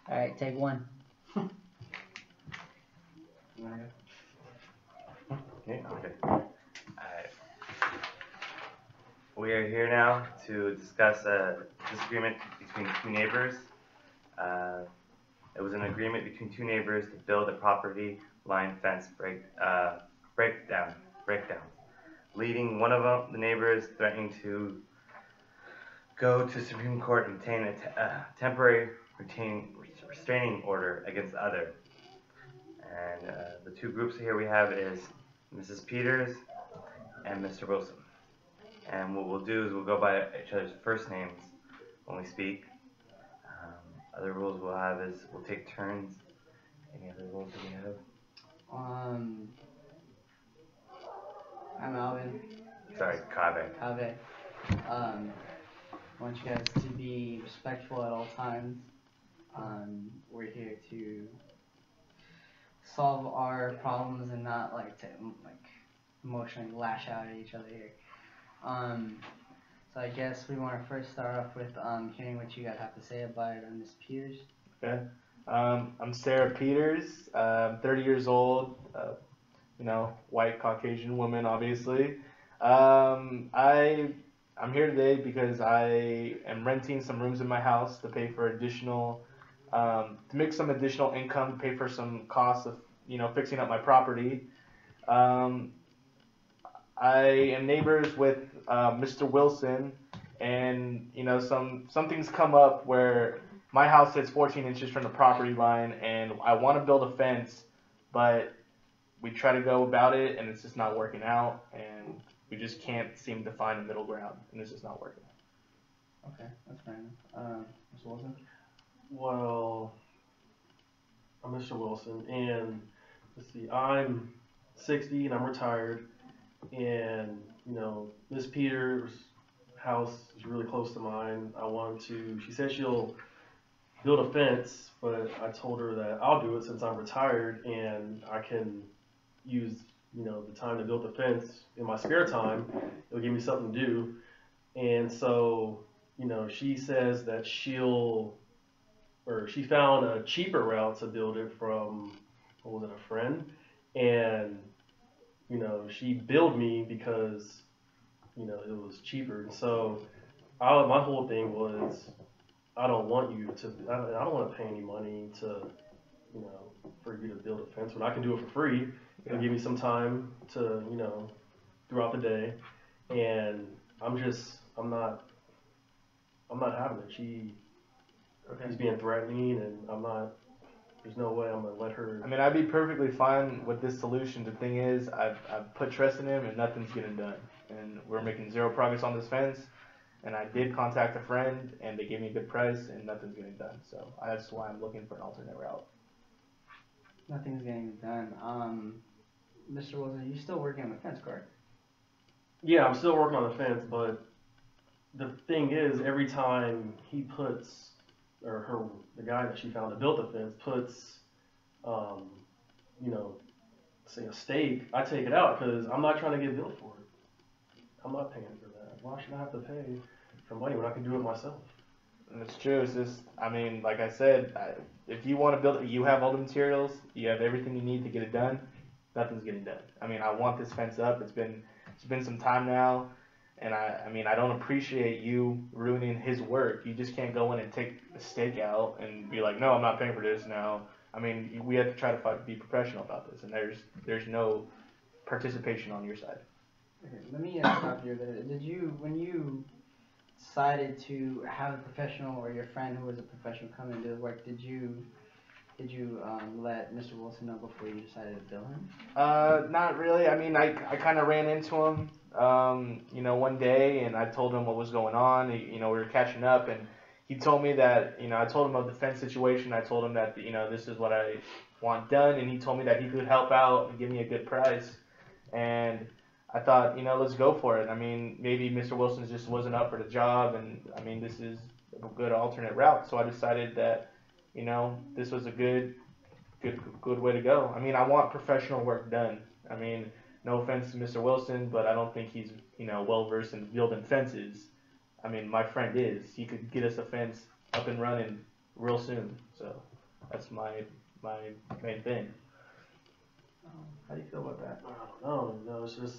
Alright, take one. Okay. Alright. We are here now to discuss a disagreement between two neighbors. It was an agreement between two neighbors to build a property line fence breakdown, leading one of the neighbors threatening to go to Supreme Court and obtain a temporary restraining order against the other. And the two groups here we have is Mrs. Peters and Mr. Wilson. And what we'll do is we'll go by each other's first names when we speak. Other rules we'll have is we'll take turns. Any other rules that we have? I'm Alvin. Sorry, Kave. Kave. I want you guys to be respectful at all times. We're here to solve our problems and not to emotionally lash out at each other here. So I guess we want to first start off with hearing what you guys have to say about Ms. Peters. Okay. I'm Sarah Peters. I'm 30 years old. White Caucasian woman, obviously. I'm here today because I am renting some rooms in my house to pay for to make some additional income, to pay for some costs of, fixing up my property. I am neighbors with Mr. Wilson, and some things come up where my house sits 14 inches from the property line, and I want to build a fence, but we try to go about it, and it's just not working out, and we just can't seem to find a middle ground, and it's just not working. Okay, that's fine. Mr. Wilson? Well, I'm Mr. Wilson, and let's see, I'm 60 and I'm retired, and Miss Peters' house is really close to mine. She said she'll build a fence, but I told her that I'll do it since I'm retired and I can use the time to build the fence in my spare time. It'll give me something to do. And so she says that she found a cheaper route to build it from a friend, and she billed me because it was cheaper. And so my whole thing was, I don't want to pay any money for you to build a fence when I can do it for free. It'll give me some time to throughout the day, and I'm not having it. She's being threatening, and there's no way I'm gonna let her. I mean, I'd be perfectly fine with this solution. The thing is, I've put trust in him, and nothing's getting done. And we're making zero progress on this fence. And I did contact a friend, and they gave me a good price, and nothing's getting done. So that's why I'm looking for an alternate route. Nothing's getting done. Mr. Wilson, are you still working on the fence, correct? Yeah, I'm still working on the fence, but the thing is, every time he puts, the guy that she found that built the fence puts, say a stake, I take it out because I'm not trying to get billed for it. I'm not paying for that. Why should I have to pay for money when I can do it myself? And it's true. It's just, like I said, if you want to build it, you have all the materials, you have everything you need to get it done. Nothing's getting done. I want this fence up. It's been some time now, and I don't appreciate you ruining his work. You just can't go in and take a stake out and be like, no, I'm not paying for this now. We have to try to be professional about this, and there's no participation on your side. Okay, let me stop you there. When you decided to have a professional or your friend who was a professional come and do the work, did you let Mr. Wilson know before you decided to bill him? Not really. I kind of ran into him, one day, and I told him what was going on. We were catching up, and he told me that, I told him of the fence situation. I told him that, this is what I want done, and he told me that he could help out and give me a good price. And I thought, let's go for it. Maybe Mr. Wilson just wasn't up for the job, and this is a good alternate route. So I decided that, this was a good way to go. I want professional work done. No offense to Mr. Wilson, but I don't think he's, well versed in building fences. I mean, my friend is. He could get us a fence up and running real soon. So that's my main thing. How do you feel about that? I don't know. It's just,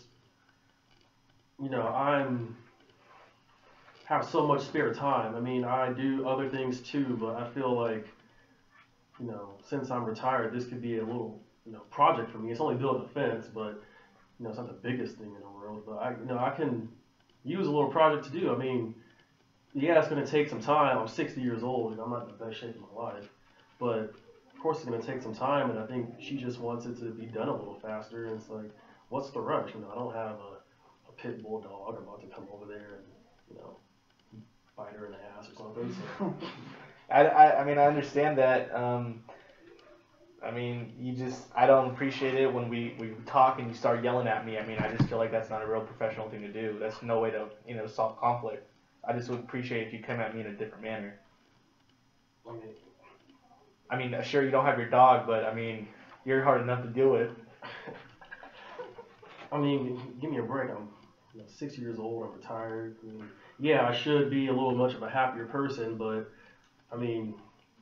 have so much spare time. I mean, I do other things too, but I feel like, since I'm retired, this could be a little, project for me. It's only building a fence, but, it's not the biggest thing in the world. But I can use a little project to do. I mean, yeah, it's going to take some time. I'm 60 years old, and I'm not in the best shape of my life. But, of course, it's going to take some time, and I think she just wants it to be done a little faster. And it's like, what's the rush? I don't have a pit bull dog about to come over there and, bite her in the ass or something. So. I mean, I understand that. I mean, I don't appreciate it when we talk and you start yelling at me. I mean, I just feel like that's not a real professional thing to do. That's no way to, solve conflict. I just would appreciate if you come at me in a different manner. I mean, sure, you don't have your dog, but I mean, you're hard enough to deal with. I mean, give me a break. I'm 60 years old. I'm retired. I mean, yeah, I should be a little much of a happier person, but I mean,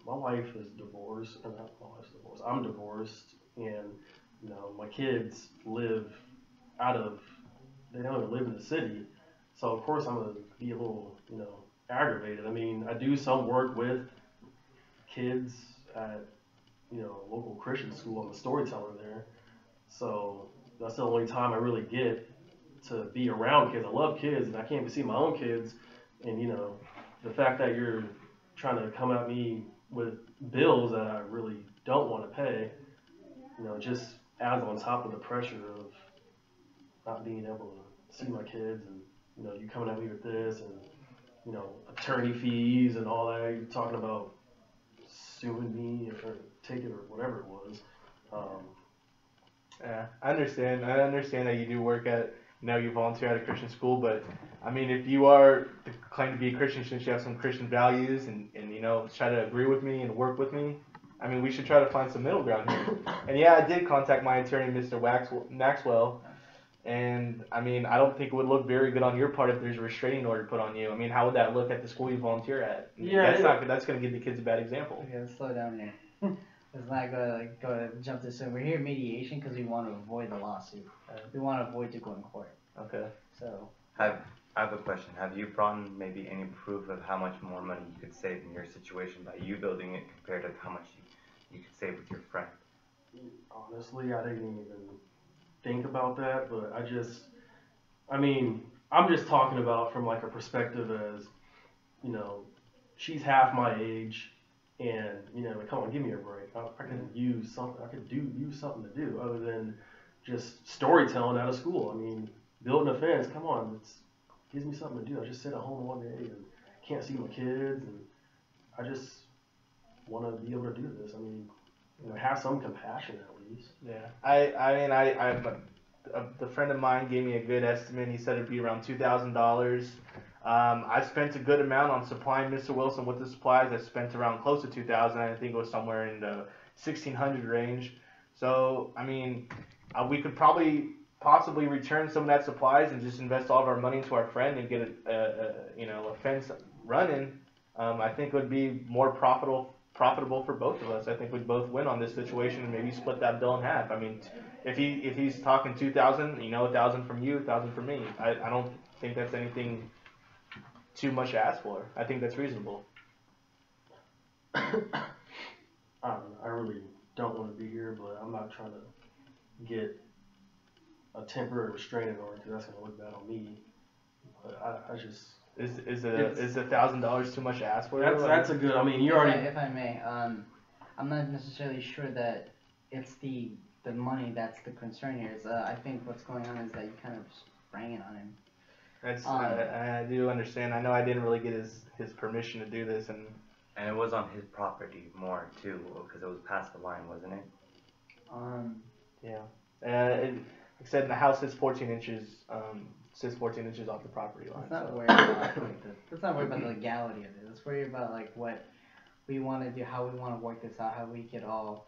my wife is divorced. Not my wife's divorced. I'm divorced, and my kids live they don't even live in the city. So of course I'm gonna be a little, aggravated. I mean, I do some work with kids at, local Christian school. I'm a storyteller there. So that's the only time I really get to be around kids. I love kids, and I can't even see my own kids. And, the fact that you're trying to come at me with bills that I really don't want to pay, just adds on top of the pressure of not being able to see my kids, and, you coming at me with this, and, attorney fees and all that. You're talking about suing me or take it or whatever it was. Yeah, I understand. I understand that you do work at, you volunteer at a Christian school, but I mean, if you are claim to be a Christian, since you have some Christian values and try to agree with me and work with me, I mean, we should try to find some middle ground here. And yeah, I did contact my attorney, Mr. Maxwell, and I mean, I don't think it would look very good on your part if there's a restraining order put on you. I mean, how would that look at the school you volunteer at? Yeah, that's not good. That's going to give the kids a bad example. Okay, let's slow down here. Let's not go to jump this in. We're here in mediation because we want to avoid the lawsuit. We want to avoid to go in court. Okay. So. I have a question. Have you brought in maybe any proof of how much more money you could save in your situation by you building it compared to how much you could save with your friend? Honestly, I didn't even think about that, but I'm just talking about from like a perspective as, she's half my age, and, come on, give me a break. I can use something, use something to do other than just storytelling out of school. I mean, building a fence, come on, it gives me something to do. I just sit at home one day and can't see my kids, and I just want to be able to do this. I mean, have some compassion at least. Yeah, the friend of mine gave me a good estimate. He said it'd be around $2,000. I spent a good amount on supplying Mr. Wilson with the supplies. I spent around close to $2,000. I think it was somewhere in the $1,600 range. So, I mean, we could possibly return some of that supplies and just invest all of our money into our friend and get a fence running. I think it would be more profitable for both of us. I think we'd both win on this situation and maybe split that bill in half. I mean, if he's talking $2,000, $1,000 from you, $1,000 from me. I don't think that's anything too much to ask for. I think that's reasonable. I really don't want to be here, but I'm not trying to get a temporary restraining order because that's going to look bad on me. But I just is the $1,000 too much to ask for? That's a good. I mean, you already. If I may, I'm not necessarily sure that it's the money that's the concern here. It's, I think what's going on is that you kind of sprang it on him. That's I do understand. I know I didn't really get his permission to do this, and it was on his property more too, because it was past the line, wasn't it? Yeah. Like I said, the house is 14 inches. Sits 14 inches off the property line. Let's not worry about the legality of it. Let's worry about like what we want to do, how we want to work this out, how we could all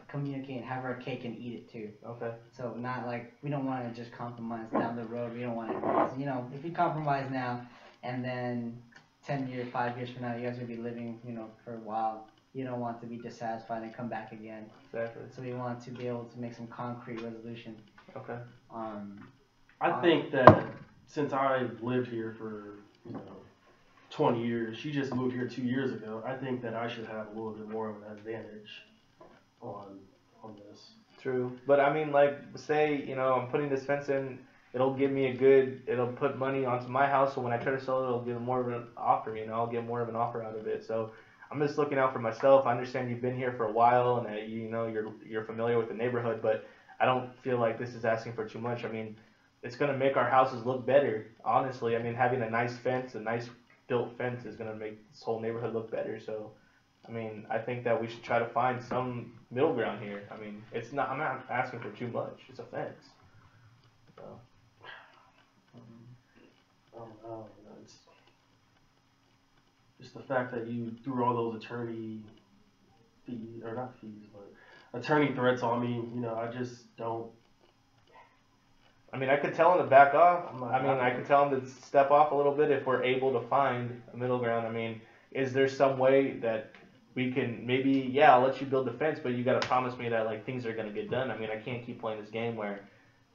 communicate and have our cake and eat it too. Okay. So not like we don't want to just compromise down the road. We don't want to, if you compromise now and then 10 years, 5 years from now, you guys will be living, for a while. You don't want to be dissatisfied and come back again. Exactly. So we want to be able to make some concrete resolution. Okay. I think that since I've lived here for 20 years, she just moved here 2 years ago. I think that I should have a little bit more of an advantage on this. True, but I mean, like, say, I'm putting this fence in, it'll put money onto my house, so when I try to sell it, it'll give more of an offer, I'll get more of an offer out of it. So I'm just looking out for myself. I understand you've been here for a while and that you're familiar with the neighborhood, but I don't feel like this is asking for too much. I mean, it's gonna make our houses look better, honestly. I mean, having a nice fence, a nice built fence is gonna make this whole neighborhood look better. So, I mean, I think that we should try to find some middle ground here. I mean, I'm not asking for too much. It's a fence. So. I don't know. It's just the fact that you threw all those attorney fees, or not fees, but attorney threats on me. I just don't. I mean, I could tell him to back off. I could tell him to step off a little bit if we're able to find a middle ground. I mean, is there some way that we can maybe, I'll let you build the fence, but you got to promise me that, like, things are going to get done. I mean, I can't keep playing this game where,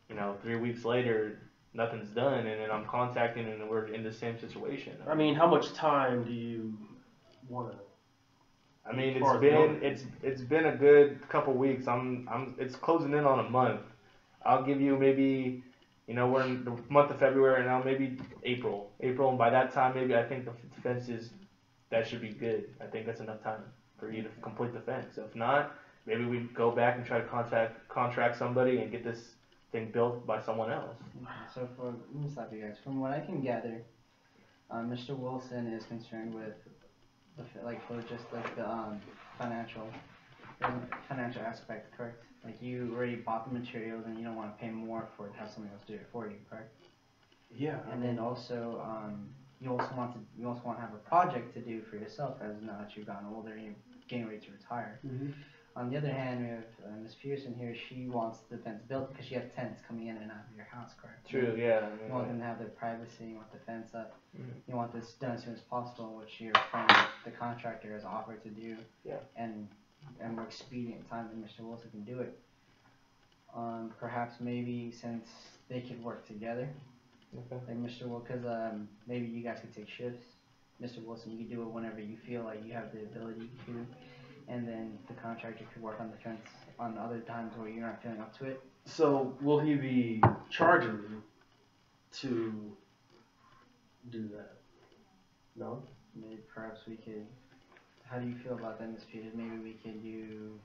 3 weeks later, nothing's done, and then I'm contacting and we're in the same situation. I mean, how much time do you want to? I mean, it's been a good couple weeks. It's closing in on a month. I'll give you maybe, we're in the month of February now, maybe April, and by that time, maybe I think the fence that should be good. I think that's enough time for you to complete the fence. If not, maybe we go back and try to contract somebody and get this thing built by someone else. So let me stop you guys. From what I can gather, Mr. Wilson is concerned with the financial aspect, correct? Like, you already bought the materials and you don't want to pay more for it to have somebody else do it for you, correct? Yeah. And then also, you also want to have a project to do for yourself, as now that you've gotten older and you're getting ready to retire. Mm-hmm. On the other hand, we have Ms. Pearson here. She wants the fence built because she has tenants coming in and out of your house, correct? True, yeah. You want them to have their privacy. You want the fence up. Mm-hmm. You want this done as soon as possible, which your friend, the contractor, has offered to do. Yeah. And more expedient time than Mr. Wilson can do it. Perhaps maybe since they could work together, Okay. like Mr. Wilson, because maybe you guys could take shifts. Mr. Wilson, you could do it whenever you feel like you have the ability to, and then the contractor could work on the fence on other times where you're not feeling up to it. So will he be charging me to do that? No? Maybe perhaps we could. How do you feel about that, Ms. Peters? Maybe we could do.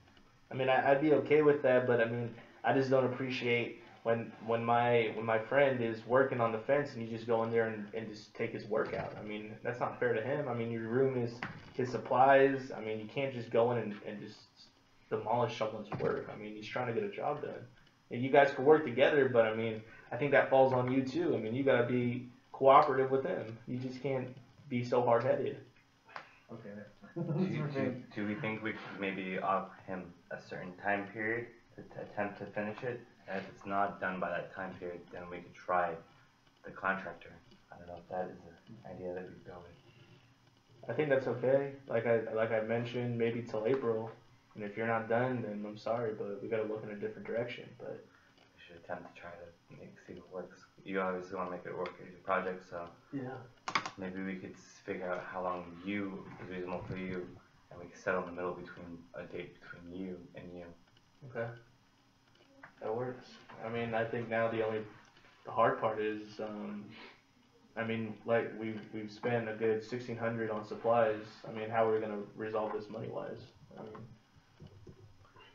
I mean, I'd be okay with that, but I mean, I just don't appreciate when my friend is working on the fence and you just go in there and just take his work out. I mean, that's not fair to him. I mean, your room is his supplies. I mean, you can't just go in and just demolish someone's work. I mean, he's trying to get a job done. And you guys could work together, but I mean, I think that falls on you too. I mean, you gotta be cooperative with him. You just can't be so hard-headed. Okay. Do we think we could maybe offer him a certain time period to attempt to finish it? And if it's not done by that time period, then we could try the contractor. I don't know if that is an idea that we go with. I think that's okay. Like I mentioned, maybe till April. And if you're not done, then I'm sorry, but we gotta look in a different direction. But We should attempt to try to see what works. You obviously want to make it work as your project, so Yeah. maybe we could figure out how long is reasonable for you, and we could settle in the middle between a date between you and you. okay, that works. I mean, I think now the hard part is, I mean, like we've spent a good $1,600 on supplies. I mean, how are we gonna resolve this money wise?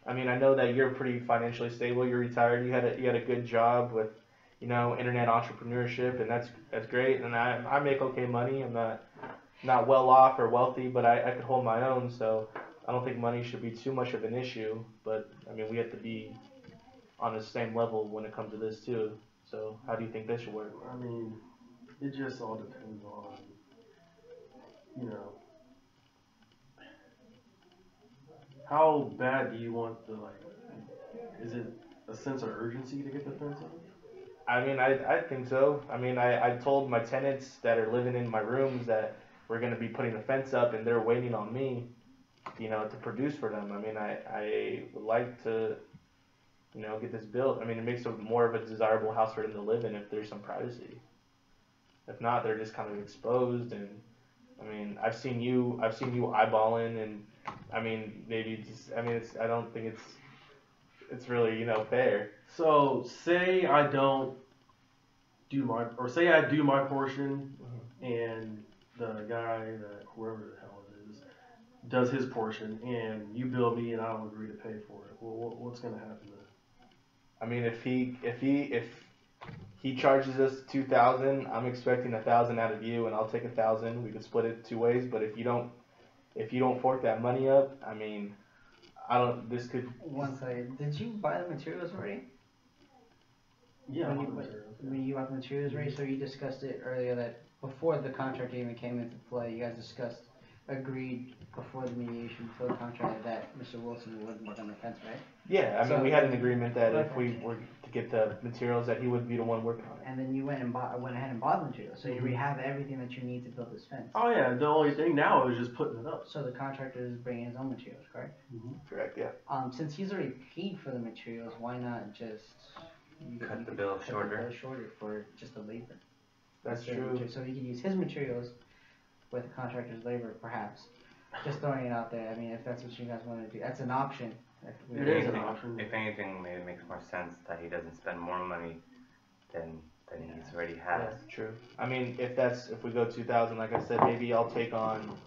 I mean, I know that you're pretty financially stable. You're retired. You had a good job with, internet entrepreneurship, and that's great. And I make okay money. I'm not well off or wealthy, but I could hold my own. So I don't think money should be too much of an issue. But I mean, we have to be on the same level when it comes to this too. So how do you think this should work? I mean, it just all depends on, how bad do you want is it a sense of urgency to get the fence up? I mean, I think so. I mean, I told my tenants that are living in my rooms that we're gonna be putting the fence up, and they're waiting on me, to produce for them. I mean, I would like to, get this built. I mean, it makes it more of a desirable house for them to live in if there's some privacy. If not, they're just kind of exposed. And I mean, I've seen you eyeballing, and I mean, maybe just, I mean, I don't think it's really, fair. So say I don't do my, or say I do my portion, and the guy that whoever the hell it is does his portion, and you bill me, and I don't agree to pay for it. Well, what's gonna happen then? I mean, if he charges us 2,000, I'm expecting 1,000 out of you, and I'll take 1,000. We could split it 2 ways. But if you don't fork that money up, I mean, I don't. This could. One second. Did you buy the materials already? Yeah, When you bought the materials already, so you discussed it earlier that before the contract even came into play, you guys agreed before the mediation, before the contract, that Mr. Wilson wouldn't work on the fence, right? Yeah, I mean, So- we had an agreement that if we were to get the materials, that he would be the one working on it. And then you went ahead and bought the materials, so you already have everything that you need to build this fence. Oh yeah, the only thing now is just putting it up. So the contractor is bringing his own materials, correct? Correct. Yeah. Since he's already paid for the materials, why not just Cut the bill shorter. For just the labor? That's So- true. So he could use his materials with the contractor's labor, perhaps. Just throwing it out there. I mean, if that's what you guys want to do, that's an option. It is an option. If anything, maybe it makes more sense that he doesn't spend more money than he's already has. Yeah, true. I mean, if we go 2,000, like I said, maybe I'll take on,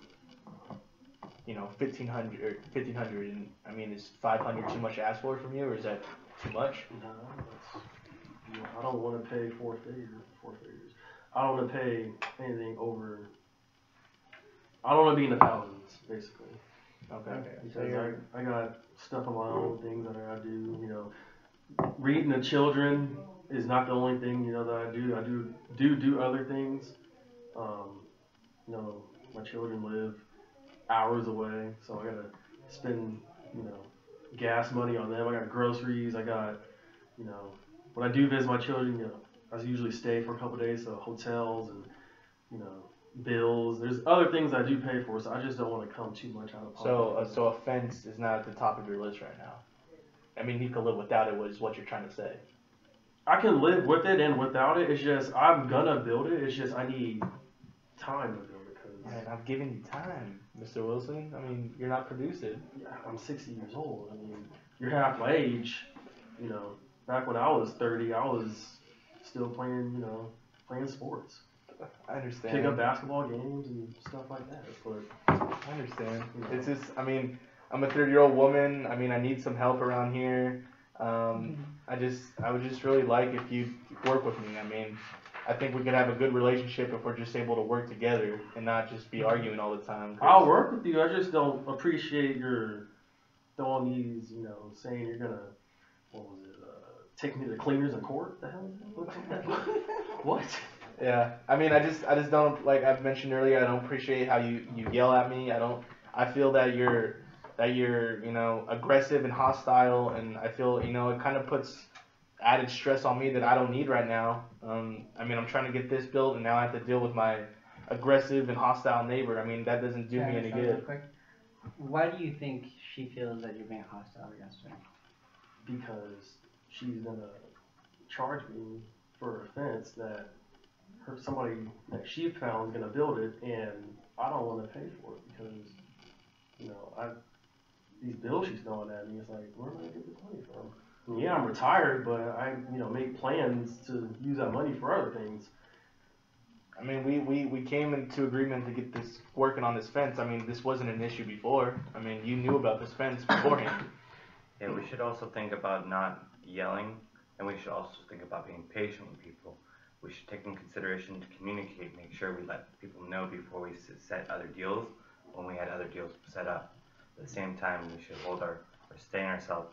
1,500, and I mean, is 500 too much to ask for from you, or is that too much? No, I don't want to pay four figures. I don't want to pay anything over. I don't want to be in the thousands, basically. Okay. Because I got stuff on my own, things that I do. Reading to children is not the only thing that I do. I do other things. My children live hours away, so I gotta spend gas money on them. I got groceries. I got when I do visit my children, I usually stay for a couple of days, so hotels and bills. There's other things I do pay for, so I just don't want to come too much out of pocket. So a fence is not at the top of your list right now. I mean, you could live without it, is what you're trying to say. I can live with it and without it. It's just I'm gonna build it. It's just I need time to build it because Man, I've given you time, Mr. Wilson. I mean, you're not producing. I'm 60 years old. I mean, you're half my age. Back when I was 30, I was still playing sports. I understand. Pick up basketball games and stuff like that. But I understand. It's just, I mean, I'm a 30-year-old woman. I mean, I need some help around here. I would just really like if you work with me. I mean, I think we could have a good relationship if we're just able to work together and not just be arguing all the time. I'll work with you. I just don't appreciate your throwing these, saying you're gonna, take me to cleaners in court. The hell is that? What? Yeah, I mean, I just don't, like I've mentioned earlier, I don't appreciate how you yell at me. I feel that you're aggressive and hostile, and I feel, it kind of puts added stress on me that I don't need right now. I mean, I'm trying to get this built, and now I have to deal with my aggressive and hostile neighbor. I mean, that doesn't do me any good. Why do you think she feels that you're being hostile against her? Because she's gonna charge me for a fence that somebody that she found is gonna build it, and I don't want to pay for it because these bills she's throwing at me. It's like, where am I gonna get this money from? Yeah, I'm retired, but I make plans to use that money for other things. I mean, we came into agreement to get this working on this fence. I mean, this wasn't an issue before. I mean, you knew about this fence beforehand. Yeah, we should also think about not yelling, and we should also think about being patient with people. We should take in consideration to communicate, make sure we let people know before we set other deals, when we had other deals set up. At the same time, we should stay ourselves,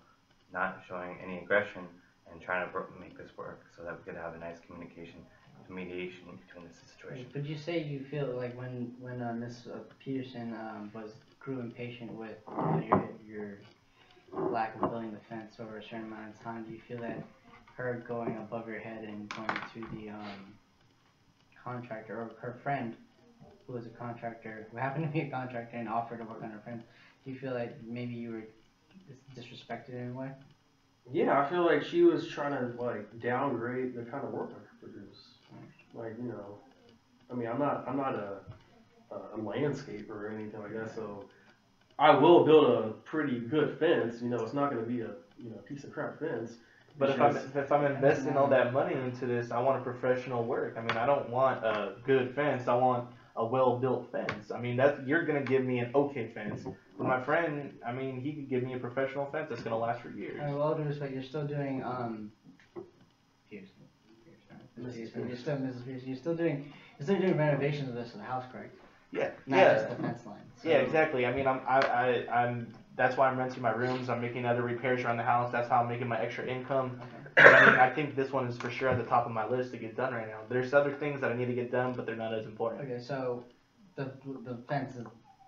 not showing any aggression, and trying to make this work so that we could have a nice communication, mediation between this situation. Would you say you feel like when Ms. Peterson grew impatient with your lack of building the fence over a certain amount of time, do you feel that her going above your head and going to the contractor or her friend who was a contractor, who happened to be a contractor and offered to work on her friend, do you feel like maybe you were disrespected in a way? Yeah, I feel like she was trying to like downgrade the kind of work I could produce. Like, you know, I mean, I'm not a landscaper or anything like that, so I will build a pretty good fence. You know, it's not going to be a piece of crap fence. But if I'm investing all that money into this, I want a professional work. I mean, I don't want a good fence. I want a well-built fence. I mean, you're gonna give me an okay fence. But my friend, I mean, he could give me a professional fence that's gonna last for years. With all due respect, you're still doing Pearson. You're still Mrs. Pearson. You're still doing renovations of the house, correct? Yeah. Not just the fence line. So. Yeah, exactly. I mean, I'm that's why I'm renting my rooms. I'm making other repairs around the house. That's how I'm making my extra income. Okay. But I mean, I think this one is for sure at the top of my list to get done right now. There's other things that I need to get done, but they're not as important. Okay, so the fence is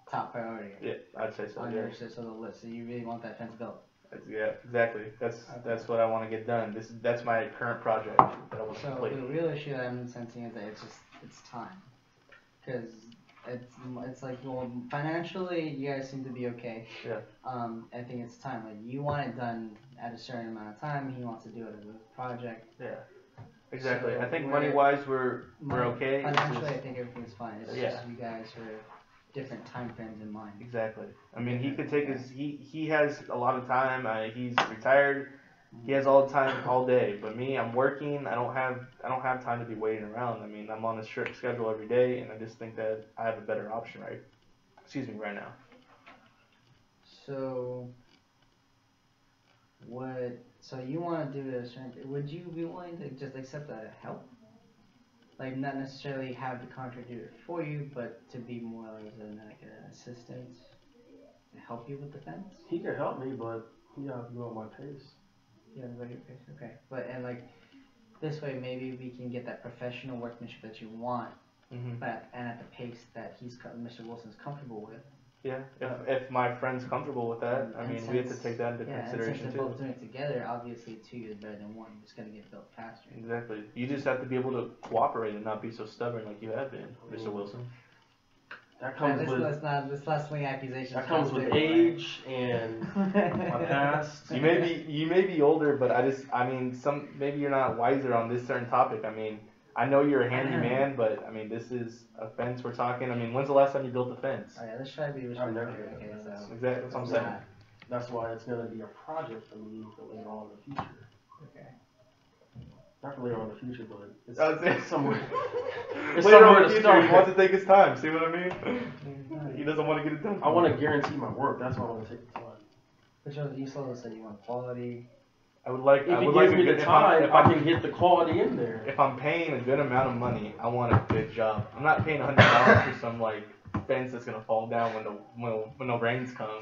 top priority. Yeah, I'd say so. On Yeah. your so the list. So you really want that fence built. Yeah, exactly. That's what I want to get done. That's my current project that I want to complete. The real issue that I'm sensing is that it's time, because it's like, well, financially you guys seem to be okay. Yeah. I think it's time. Like, you want it done at a certain amount of time. He wants to do it as a project. Yeah. Exactly. So I think money wise we're okay. Financially, I think everything's fine. It's Yeah. just you guys are different time frames in mind. Exactly. I mean, he could take he has a lot of time. He's retired. He has all the time, all day. But me, I'm working. I don't have time to be waiting around. I mean, I'm on a strict schedule every day, and I just think that I have a better option right now. So you want to do a certain? Would you be willing to just accept a help? Like, not necessarily have the contractor do it for you, but to be more as an assistant to help you with the fence? He could help me, but he got to go at my pace. Yeah, go at your pace. Okay. But, and like, this way maybe we can get that professional workmanship that you want, but at the pace that Mr. Wilson's comfortable with. Yeah, if my friend's comfortable with that, I mean, we have to take that into consideration and since too. they're both doing it together, obviously 2 is better than 1. It's gonna get built faster. Exactly. You just have to be able to cooperate and not be so stubborn like you have been, Mr. Wilson. That comes with let's not swing accusations. That comes with age and my past. You may be older, but maybe you're not wiser on this certain topic. I mean, I know you're a handyman, but I mean, this is a fence we're talking. I mean, when's the last time you built a fence? Oh yeah, let's try to be respectful. Okay, so Exactly, that's what I'm saying. That's why it's gonna be a project for me for later on in the future. Okay. Not for later on in the future, but it's somewhere. It's Later somewhere on in the to future, start. he wants to take his time. See what I mean? He doesn't want to get it done. I want to guarantee my work. That's why I want to take the time. But you still said you want quality. I would like. If I he would gives like me a the good, time, if I I'm, can get the quality in there. if I'm paying a good amount of money, I want a good job. I'm not paying $100 for some like fence that's gonna fall down when the rains come.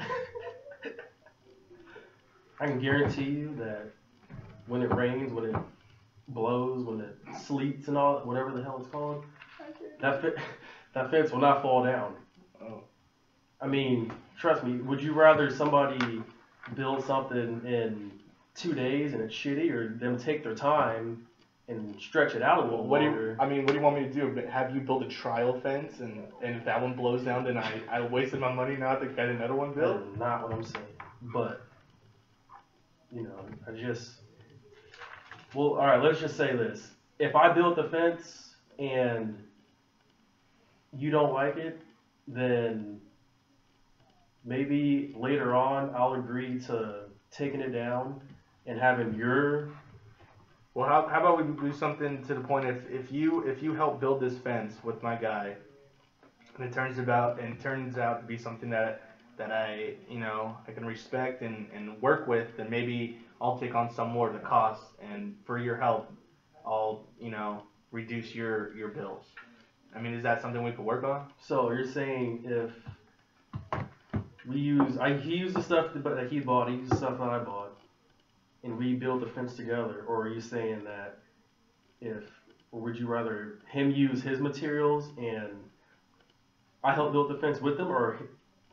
I can guarantee you that when it rains, when it blows, when it sleets and all, whatever the hell it's called, that fence will not fall down. Oh. I mean, trust me, would you rather somebody build something in 2 days and it's shitty, or them take their time and stretch it out a little longer? What do you want me to do? Have you build a trial fence, and if that one blows down, then I wasted my money now to get another one built? That's not what I'm saying. But, you know, well, alright, let's just say this. If I built the fence and you don't like it, then maybe later on I'll agree to taking it down and having your... Well, how about we do something to the point, if you help build this fence with my guy, and it turns out to be something that I can respect and work with, then maybe I'll take on some more of the costs, and for your help, I'll reduce your bills. I mean, is that something we could work on? So you're saying if he used the stuff that he bought, he used the stuff that I bought, and we build the fence together, or are you saying that or would you rather him use his materials and I help build the fence with him, or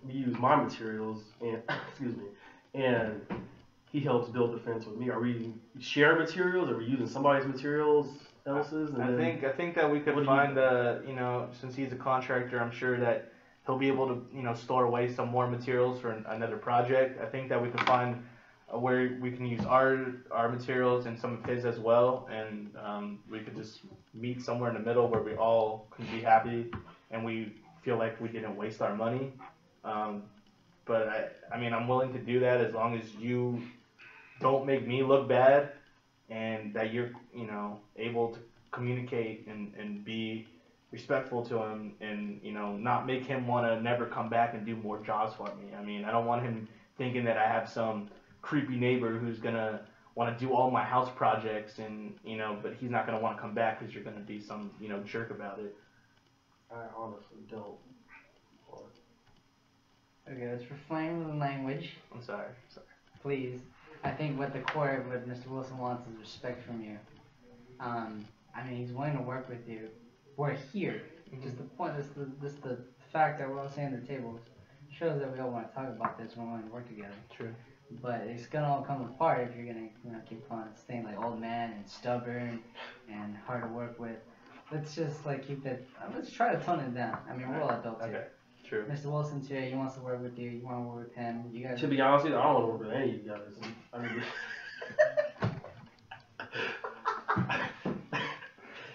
he use my materials and excuse me, and he helps build the fence with me. Are we sharing materials? Are we using somebody's materials, else's? And I think that we could find since he's a contractor, I'm sure that he'll be able to store away some more materials for another project. I think that we could find where we can use our materials and some of his as well, and we could just meet somewhere in the middle where we all can be happy and we feel like we didn't waste our money. But I mean, I'm willing to do that as long as you don't make me look bad, and that you're able to communicate and be respectful to him, and not make him want to never come back and do more jobs for me. I mean, I don't want him thinking that I have some creepy neighbor who's gonna want to do all my house projects, and but he's not gonna want to come back because you're gonna be some jerk about it. I honestly don't. Okay, let's refrain the language, I'm sorry. please. I think what the core of what Mr. Wilson wants is respect from you. I mean, he's willing to work with you. We're here. Just the point, just the fact that we're all sitting at the table shows that we all want to talk about this and we're willing to work together. True. But it's gonna all come apart if you're gonna keep on staying like old man and stubborn and hard to work with. Let's just keep it. Let's try to tone it down. I mean, we're all adults here. Okay. True. Mr. Wilson's here. He wants to work with you. You want to work with him. You guys. To be honest with you, I don't want to work with any of you guys. I mean,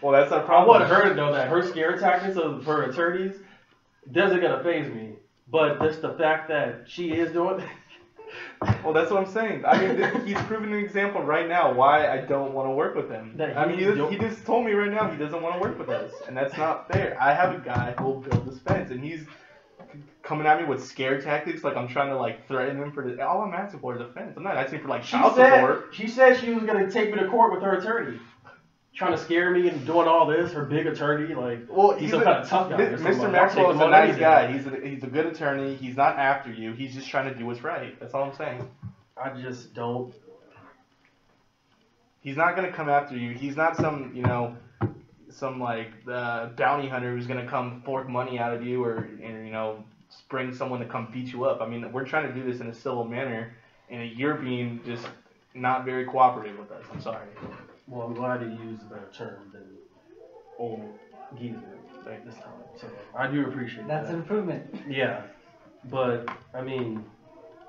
Well, that's our I problem. want her to know that her scare tactics of her attorneys doesn't gonna faze me. But just the fact that she is doing. Well, that's what I'm saying. I mean, he's proving an example right now why I don't want to work with him. I mean, he just told me right now he doesn't want to work with us, and that's not fair. I have a guy who will build this fence, and he's coming at me with scare tactics, like I'm trying to threaten him for the. All I'm asking for is a fence. I'm not asking for child support. She said she was gonna take me to court with her attorney, trying to scare me and doing all this. Her big attorney, well, he's some kind of tough guy. Mr. Maxwell is a nice guy. He's a good attorney. He's not after you. He's just trying to do what's right. That's all I'm saying. I just don't. He's not gonna come after you. He's not some bounty hunter who's gonna come fork money out of you or bring someone to come beat you up. I mean, we're trying to do this in a civil manner, and you're being just not very cooperative with us. I'm sorry. Well, I'm glad you used a better term than old geezer this time. So I do appreciate that. That's an improvement. Yeah, but I mean.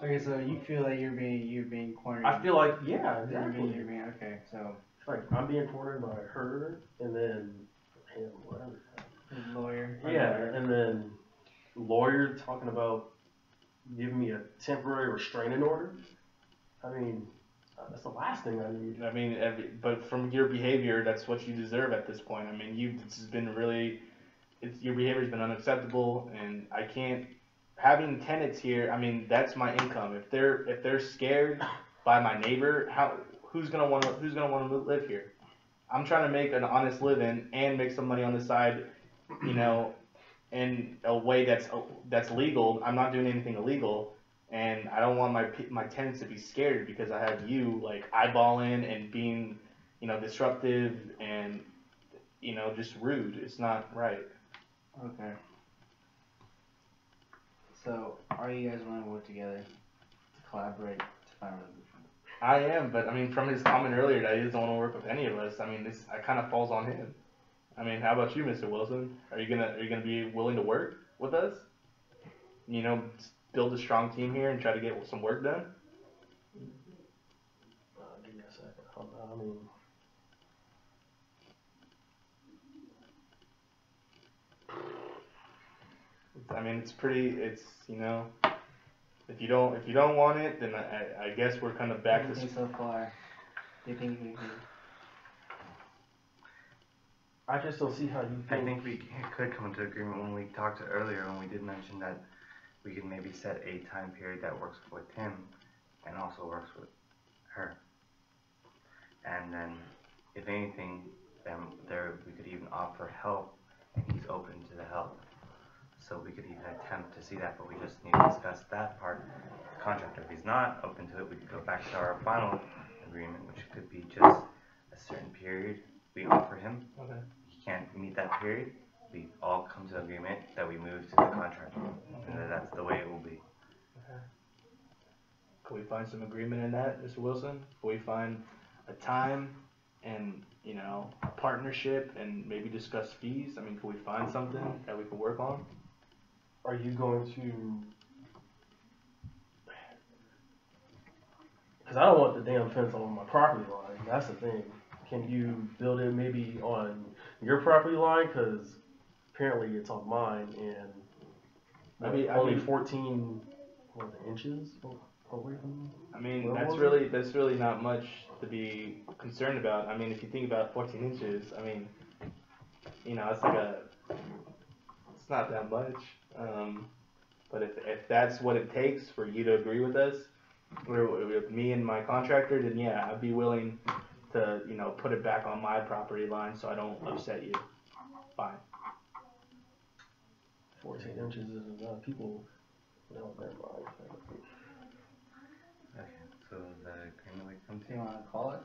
Okay, so you feel like you're being cornered. I feel like exactly. You're being okay. So I'm being cornered by her, and then him, whatever. his lawyer. Yeah, and then lawyer talking about giving me a temporary restraining order. I mean, that's the last thing I need. I mean, but from your behavior, that's what you deserve at this point. I mean, your behavior's been unacceptable, and I can't. Having tenants here, I mean, that's my income. If they're scared by my neighbor, who's gonna want to live here? I'm trying to make an honest living and make some money on the side, in a way that's legal. I'm not doing anything illegal, and I don't want my tenants to be scared because I have you eyeballing and being, disruptive and, just rude. It's not right. Okay. So, are you guys willing to work together to collaborate to find a resolution? I am, but I mean, from his comment earlier that he doesn't want to work with any of us, I mean, it kind of falls on him. I mean, how about you, Mr. Wilson? Are you gonna be willing to work with us? Build a strong team here and try to get some work done. Give me a second. I mean, it's if you don't want it, then I guess we're kind of back What do you think so far? Do you think we can? I just don't see how you I think we could come into agreement when we talked earlier, when we did mention that we could maybe set a time period that works with him and also works with her. And then, if anything, then we could even offer help, and he's open to the help. So we could even attempt to see that, but we just need to discuss that part. The contractor, if he's not open to it, we could go back to our final agreement, which could be just a certain period we offer him. Okay. He can't meet that period. We all come to agreement that we move to the contractor, and that's the way it will be. Okay. Can we find some agreement in that, Mr. Wilson? Can we find a time and, you know, a partnership and maybe discuss fees? I mean, can we find something that we can work on? Are you going to? Because I don't want the damn fence on my property line. That's the thing. Can you build it maybe on your property line? Because apparently it's on mine, and only 14 inches away from me. I mean, Where that's was really not much to be concerned about. I mean, if you think about 14 inches, I mean, you know, it's not that much. But if that's what it takes for you to agree with us, or with me and my contractor, then yeah, I'd be willing to, you know, put it back on my property line so I don't upset you. Fine. 14 inches is enough. People don't never mind. Okay, so the agreement we come Do you to. want to call it?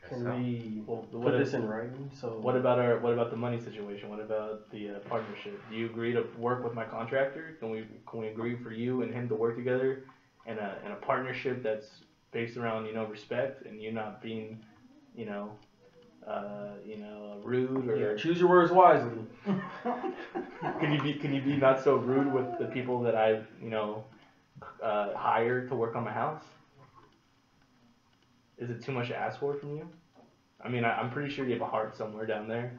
Guess Can so. we What put if- this in writing? So What about the money situation? What about the partnership? Do you agree to work with my contractor? Can we agree for you and him to work together in a partnership that's based around, you know, respect and you not being, you know, rude or yeah, choose your words wisely. can you be not so rude with the people that I've, you know, hired to work on my house? Is it too much to ask for from you? I mean, I'm pretty sure you have a heart somewhere down there.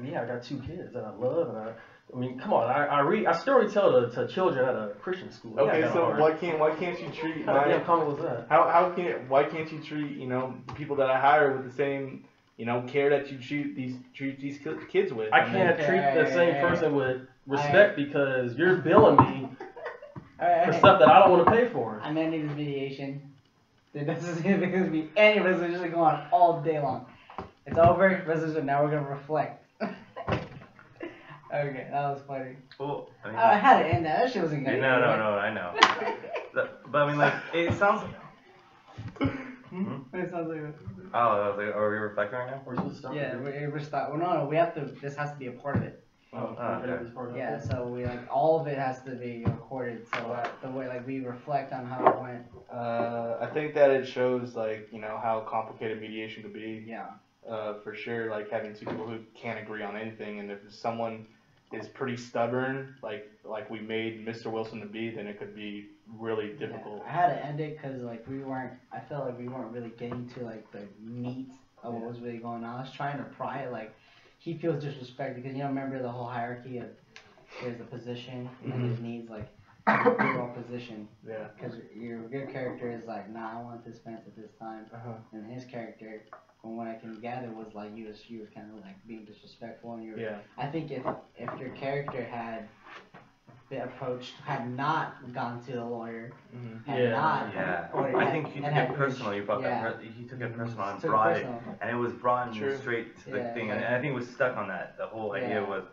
Yeah, I got 2 kids that I love, and I mean, come on, I story tell to children at a Christian school. Yeah, I Okay, got a so heart. why can't you treat How damn my common was that? why can't you treat, you know, the people that I hire with the same, you know, care that you treat these kids with? I can't treat the same person with respect because you're billing me for stuff that I don't want to pay for. I'm ending this mediation. This is going to be any resolution go on all day long. It's over. Resolution. Now we're gonna reflect. Okay, that was funny. Well, I mean, I had to end that. That shit wasn't no, good. I know. But I mean, like, it sounds. It sounds like. Oh, I was like, are we reflecting right now? We're supposed to stop. Yeah, we're start. Well, no, we have to. This has to be a part of it. okay. Yeah, so we like all of it has to be recorded. So that the way like we reflect on how it went. I think that it shows, like, you know, how complicated mediation could be. Yeah. For sure, like having two people who can't agree on anything, and if someone is pretty stubborn, like we made Mr. Wilson to be, then it could be really difficult. Yeah, I had to end it because like we weren't. I felt like we weren't really getting to like the meat of what was really going on. I was trying to pry it. Like he feels disrespected because you know remember the whole hierarchy of there's the position and there's needs like overall position. Yeah. Because your character is like, nah, I want this fence at this time, and his character, from what I can gather, was like he was kind of like being disrespectful, and Yeah. I think if your character had been approached, had not gone to the lawyer, had not, Yeah, or I had- think he and took had it personal. You brought yeah. that. He took it personal and Took it brought it, personal. and it was brought True. straight to the Yeah, thing. like- And I think he was stuck on that. The whole idea Yeah. was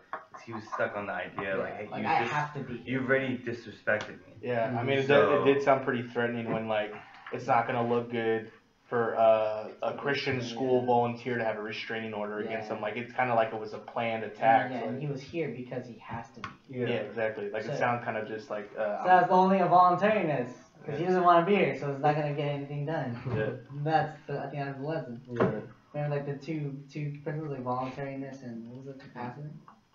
he was stuck on the idea like, hey, like you I just have to be. you've already disrespected me. Yeah, I mean, So- it did sound pretty threatening when, like, it's not gonna look good for a Christian school volunteer to have a restraining order against Yeah. him. Like, it's kind of like it was a planned attack. Yeah, so, and he was here because he has to be. yeah, exactly. Like, it So- sounded kind of just like. So that's the only thing of voluntariness. Because he doesn't want to be here, so it's not gonna get anything done. Yeah. I think that's the lesson. Yeah. Remember, like the two principles, like voluntariness and what was it, capacity?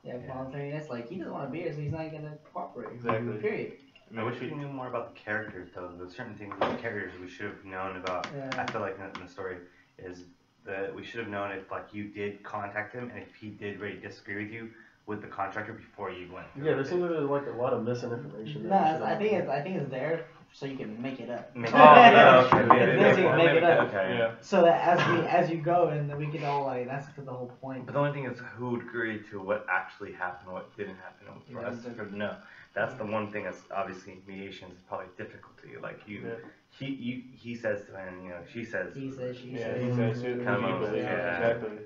Yeah, voluntariness. Like he doesn't want to be here, so he's not gonna cooperate. Exactly. Period. I wish we knew more about the characters, though. There's certain things about the characters we should have known about. Yeah. I feel like in the story is that we should have known if like you did contact him and if he did really disagree with you with the contractor before you went. Yeah, there seems like a lot of misinformation. No, I think it's there so you can make it up. Oh, yeah, okay. It's basically make it up. Okay. Yeah. So that as you go and then we can all like that's the whole point. But the only thing is who would agree to what actually happened, what didn't happen, and for us to know. That's the one thing that's obviously mediation is probably difficult to you. Like he says to him, you know, she says. He says, she Yeah, says. he says who Kind of you almost, believe. yeah. Exactly.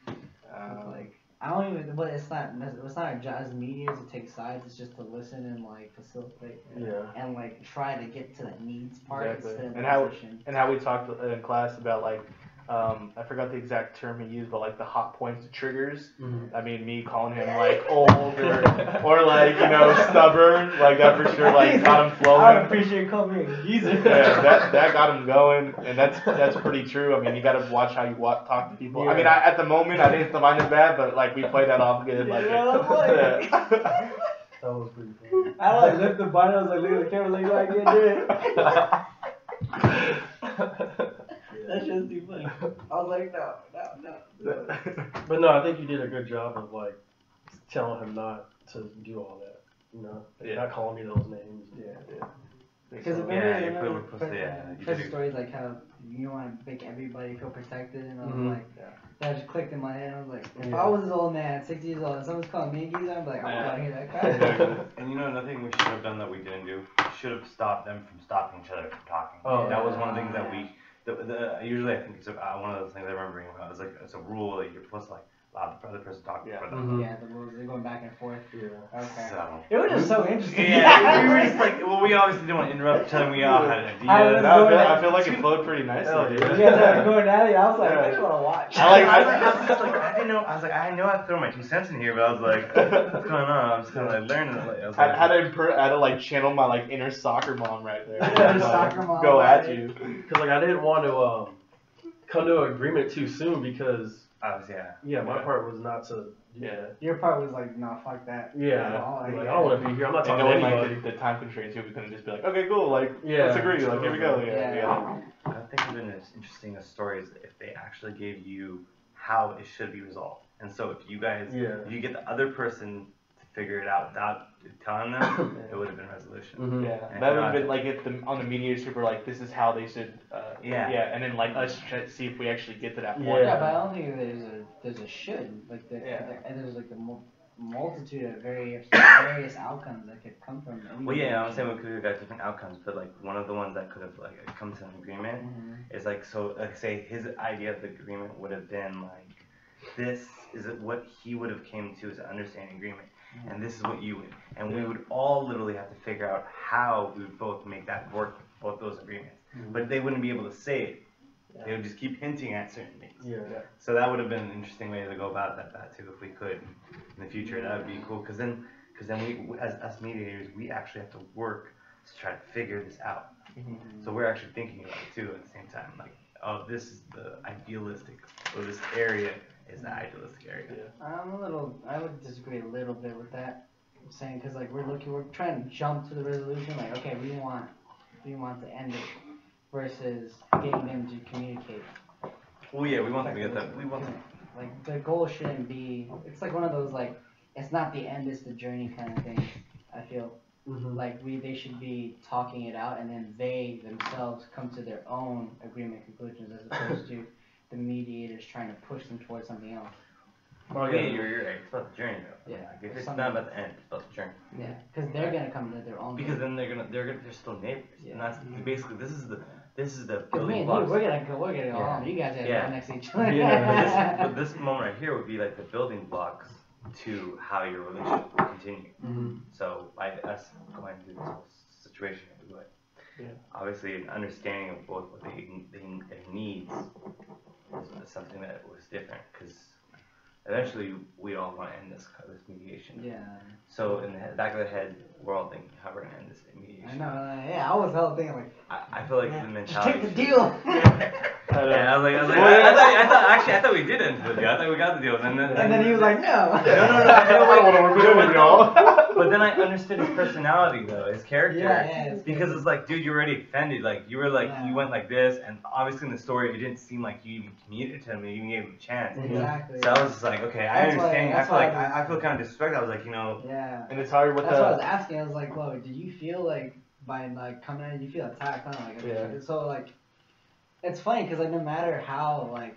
It's like I don't even. But it's not our job as mediators to take sides. It's just to listen and like facilitate. Yeah. And like try to get to the needs part Exactly. instead of And the how- position. And how we talked in class about, like, I forgot the exact term he used, but like the hot points, the triggers. Mhm. I mean, me calling him like old or like, you know, stubborn, like that for sure, like got him I flowing. would appreciate you calling me a geezer. Yeah, that got him going, and that's pretty true. I mean, you gotta watch how you talk to people. I mean, Yeah. at the moment, I didn't find it bad, but like we played that off good. Like, Yeah, That was pretty funny. I like lift the button. I was like, look at the camera, like, I can't do it. That shit's too funny. I was like, no. But no, I think you did a good job of like telling him not to do all that. You know, Yeah. not calling me those names. yeah. Because So, Yeah, you you're know, supposed to, you first did it. stories like how you want to make everybody feel protected, and I was Mhm. like, that just clicked in my head. I was like, if Yeah. I was this old man, 60 years old, and someone's calling me a geezer, I'm like, I'm Yeah. not hear that crap. And you know another thing we should have done that we didn't do? We should have stopped them from stopping each other from talking. Oh, That was one of the things that we, usually I think it's one of those things I remember bringing about. It's like, it's a rule that you're supposed to like allow the other person to talk Yeah. for them. Mhm. Yeah, the rules, they're going back and forth. Yeah. Okay. So. It was just so interesting. Yeah, we were just like, well, we obviously didn't want to interrupt each other. We all had ideas. I feel like it flowed pretty nicely. Hell dude. yeah. You guys are going at it. I was like, Yeah. I just want to watch. I didn't know. I was like, I know I have to throw my 2 cents in here, but I was like, what's going on? I was kind of like learning. I was I like, had to like channel my like inner soccer mom right there. Yeah, Like, soccer mom, go at right. you. Because like I didn't want to come to an agreement too soon because my part was not to do Yeah. that. Your part was like, no, fuck that. Yeah. Like, Like, I don't want to be here. I'm not And talking to knowing anybody. like the time constraints here, we couldn't just be like, okay, cool, like Yeah. let's agree, like here we go. Yeah. Yeah. I think it would have been as interesting as stories if they actually gave you how it should be resolved. And so if you guys, Yeah. if you get the other person to figure it out without telling them, it would have been resolution. Mhm. Yeah, And that would not- have been like if on the mediator were like, this is how they should, Yeah. and then like us try to see if we actually get to that point. Yeah, but I don't think there's a should. Like, there's like a multitude of various outcomes that could come from it. Well, yeah, I'm saying we could have got different outcomes, but like one of the ones that could have like come to an agreement is like, so like say his idea of the agreement would have been like, this is what he would have came to as an understanding agreement, and this is what you would, and we would all literally have to figure out how we would both make that work, both those agreements, but they wouldn't be able to say it. They would just keep hinting at certain things. Yeah. So that would have been an interesting way to go about that too, if we could in the future. That would be cool, because then we, as us mediators, we actually have to work to try to figure this out. So we're actually thinking about it too at the same time. Like, oh, this is the idealistic, or this area is the idealistic area. I would disagree a little bit with that. I'm saying, because like we're trying to jump to the resolution. Like, okay, we want to end it versus getting them to communicate. Well, yeah, we want them to get that. We want them. Like, the goal shouldn't be. It's like one of those like, it's not the end, it's the journey kind of thing. I feel. Mhm. Like they should be talking it out, and then they themselves come to their own agreement conclusions, as opposed to the mediators trying to push them towards something else. Oh, Yeah, yeah. you're right. It's about the journey though. Yeah. Like, it's not about the end. It's about the journey. Yeah, because they're gonna come to their own. Because then they're still neighbors, Yeah. and that's basically this is the Because me building and blocks. you, we're gonna go Yeah. home. You guys gotta Yeah. go next to each other. Yeah, But this moment right here would be like the building blocks to how your relationship will continue. Mhm. So by us going through this whole situation, we would obviously an understanding of both what their needs is something that was different, because eventually we all want to end this mediation. Yeah. So in the back of the head, we're all thinking how we're gonna end this mediation. I know. Yeah, I was hella thinking like, I feel like the just mentality. take the deal. Yeah, I was like, I thought we did end the deal. I thought we got the deal, and And then he was like, no. no, I don't want to work with y'all. But then I understood his personality though, his character. Yeah, because it's like, dude, you were already offended. Like you were like, Yeah. you went like this, and obviously in the story, it didn't seem like you even communicated to him, you even gave him a chance. Exactly. So I was just like, okay, I That's why- understand. that's I feel like why I was- I feel kind of disrespected. I was like, you know, Yeah. And it's hard with That's what I was asking. I was like, "Whoa, did you feel like by like coming in, you feel attacked?" Kind of like, okay. So like, it's funny because like no matter how like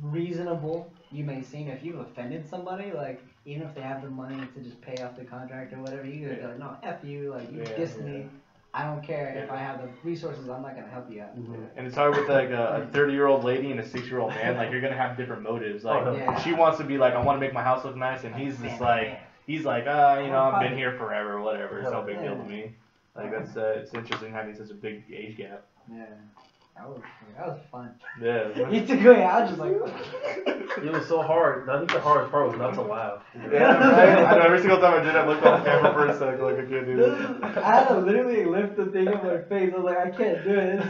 reasonable you may seem, if you've offended somebody, like even if they have the money to just pay off the contract or whatever, you gotta be like, "No, f you, like you dissed me. I don't care if I have the resources. I'm not gonna help you out." And it's hard with like a 30-year-old lady and a 6-year-old man. Like you're gonna have different motives. Like she wants to be like, I want to make my house look nice, and he's just like, you know, I've been here forever, whatever. It's no big deal to me. Like that's it's interesting having such a big age gap. Yeah. That was fun. Yeah. You took away. I was just like. It was so hard. I think the hardest part was not to laugh. Yeah, right? I know every single time I did, I looked off camera for a second, like I can't do this. I had to literally lift the thing up my face. I was like, I can't do it.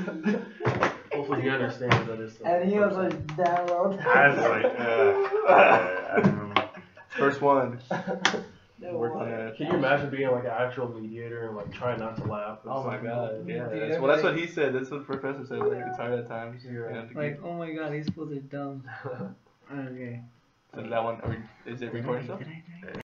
Hopefully he understands that it's. And he was like, down low. I was like, I remember. First one. No Work on way. that. Can you imagine being like an actual mediator and like trying not to laugh? Oh my god, yeah. Dude, Well, that's what he said. That's what the professor said. Like, it's hard at times. Yeah. You know, to Like, oh my god, these fools are dumb. Okay. So that one, is it recording still? Did I